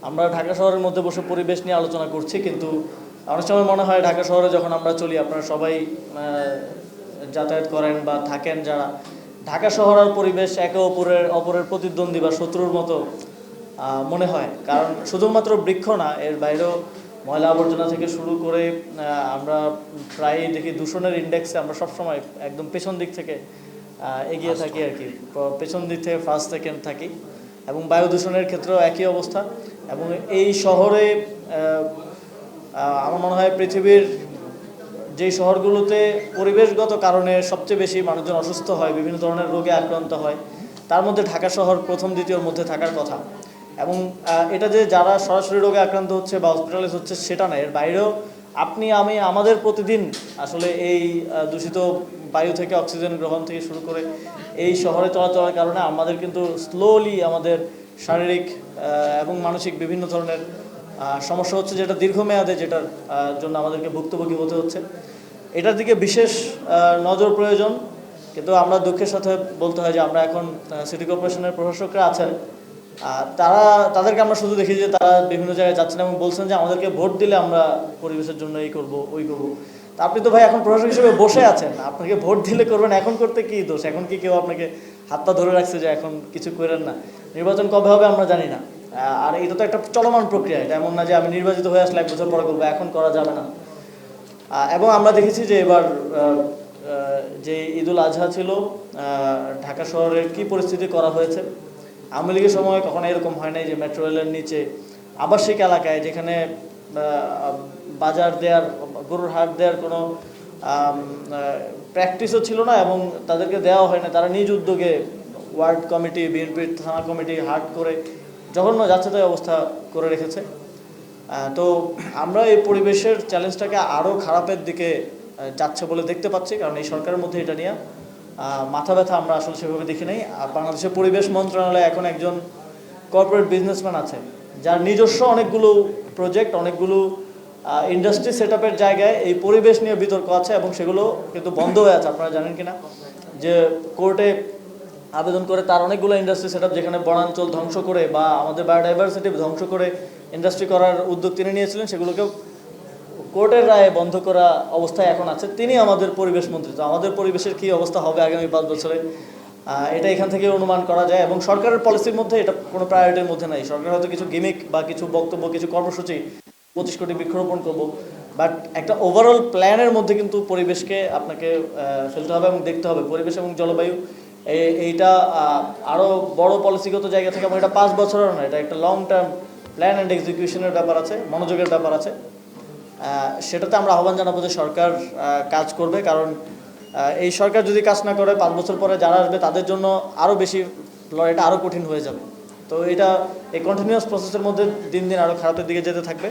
আমরা ঢাকা শহরের মধ্যে বসে পরিবেশ নিয়ে আলোচনা করছি, কিন্তু অনেক সময় মনে হয় ঢাকা শহরে যখন আমরা চলি, আপনারা সবাই যাতায়াত করেন বা থাকেন যারা, ঢাকা শহর আর পরিবেশ একে অপরের প্রতিদ্বন্দ্বী বা শত্রুর মতো মনে হয়। কারণ শুধুমাত্র বৃক্ষ না, এর বাইরেও ময়লা আবর্জনা থেকে শুরু করে আমরা প্রায়ই দেখি দূষণের ইন্ডেক্সে আমরা সবসময় একদম পেছন দিক থেকে এগিয়ে থাকি আর কি, পেছন দিক থেকে ফার্স্ট সেকেন্ড থাকি। এবং বায়ু দূষণের ক্ষেত্রেও একই অবস্থা। এবং এই শহরে আমার মনে হয় পৃথিবীর যেই শহরগুলোতে পরিবেশগত কারণে সবচেয়ে বেশি মানুষজন অসুস্থ হয়, বিভিন্ন ধরনের রোগে আক্রান্ত হয়, তার মধ্যে ঢাকা শহর প্রথম দ্বিতীয়র মধ্যে থাকার কথা। এবং এটা যে যারা সরাসরি রোগে আক্রান্ত হচ্ছে বা হসপিটালাইজ হচ্ছে সেটা না, এর বাইরেও আপনি আমি আমাদের প্রতিদিন আসলে এই দূষিত বায়ু থেকে অক্সিজেন গ্রহণ থেকে শুরু করে এই শহরে চলাচলের কারণে আমাদের কিন্তু স্লোলি আমাদের শারীরিক এবং মানসিক বিভিন্ন ধরনের সমস্যা হচ্ছে, যেটা দীর্ঘমেয়াদে, যেটার জন্য আমাদেরকে ভুক্তভোগী হতে হচ্ছে। এটার দিকে বিশেষ নজর প্রয়োজন। কিন্তু আমরা দুঃখের সাথে বলতে হয় যে আমরা এখন সিটি কর্পোরেশনের প্রশাসকরা আছেন, তাদেরকে আমরা শুধু দেখি যে তারা বিভিন্ন জায়গায় যাচ্ছেন এবং বলছেন যে আমাদেরকে ভোট দিলে আমরা পরিবেশের জন্য এই করব ওই করব। তা আপনি তো ভাই এখন প্রশাসক হিসেবে বসে আছেন, আপনাকে ভোট দিলে করবেন, এখন করতে কি দোষ? এখন কি কেউ আপনাকে হাতটা ধরে রাখছে যে এখন কিছু করেন না? নির্বাচন কবে হবে আমরা জানি না, আর এটা তো একটা চলমান প্রক্রিয়া। এটা এমন না যে আমি নির্বাচিত হয়ে আসলে 1 বছর পরে করবো, এখন করা যাবে না। এবং আমরা দেখেছি যে এবার যে ঈদুল আজহা ছিল, ঢাকা শহরের কি পরিস্থিতি করা হয়েছে। আওয়ামী লীগের সময় কখনো এরকম হয় নাই যে মেট্রো রেলের নিচে আবাসিক এলাকায়, যেখানে বাজার দেওয়ার, গরুর হাট দেওয়ার কোনো প্র্যাকটিসও ছিল না এবং তাদেরকে দেওয়া হয় না, তারা নিজ উদ্যোগে ওয়ার্ড কমিটি, বিএনপির থানা কমিটি হাট করে জঘন্য যাচ্ছেতাই অবস্থা করে রেখেছে। তো আমরা এই পরিবেশের চ্যালেঞ্জটাকে আরও খারাপের দিকে যাচ্ছে বলে দেখতে পাচ্ছি, কারণ এই সরকারের মধ্যে এটা নিয়ে মাথা ব্যথা আমরা আসলে সেভাবে দেখি নাই। আর বাংলাদেশের পরিবেশ মন্ত্রণালয়ে এখন একজন কর্পোরেট বিজনেসম্যান আছে, যার নিজস্ব অনেকগুলো প্রজেক্ট, অনেকগুলো ইন্ডাস্ট্রি সেট আপের জায়গায় এই পরিবেশ নিয়ে বিতর্ক আছে এবং সেগুলো কিন্তু বন্ধ হয়ে আছে। আপনারা জানেন কিনা যে কোর্টে আবেদন করে তার অনেকগুলো ইন্ডাস্ট্রি সেট আপ, যেখানে বনাঞ্চল ধ্বংস করে বা আমাদের বায়োডাইভার্সিটি ধ্বংস করে ইন্ডাস্ট্রি করার উদ্যোগ তিনি নিয়েছিলেন, সেগুলোকেও কোর্টের রায়ে বন্ধ করা অবস্থায় এখন আছে। তিনি আমাদের পরিবেশ মন্ত্রী। তো আমাদের পরিবেশের কী অবস্থা হবে আগামী 5 বছরে, এটা এখান থেকে অনুমান করা যায়। এবং সরকারের পলিসির মধ্যে এটা কোনো প্রায়োরিটির মধ্যে নাই। সরকার হয়তো কিছু গিমিক বা কিছু বক্তব্য, কিছু কর্মসূচি, 25 কোটি বৃক্ষরোপণ করবো, বাট একটা ওভারঅল প্ল্যানের মধ্যে কিন্তু পরিবেশকে আপনাকে ফেলতে হবে এবং দেখতে হবে। পরিবেশ এবং জলবায়ু এইটা আরও বড় পলিসিগত জায়গা থেকে, এবং এটা 5 বছরের না, এটা একটা লং টার্ম প্ল্যান অ্যান্ড এক্সিকিউশনের ব্যাপার আছে, মনোযোগের ব্যাপার আছে। সেটাতে আমরা আহ্বান জানাবো যে সরকার কাজ করবে, কারণ এই সরকার যদি কাজ না করে 5 বছর পরে যারা আসবে তাদের জন্য আরও বেশি লড়াইটা আরও কঠিন হয়ে যাবে। তো এটা এই কন্টিনিউয়াস প্রসেসের মধ্যে দিন দিন আরও খারাপের দিকে যেতে থাকবে।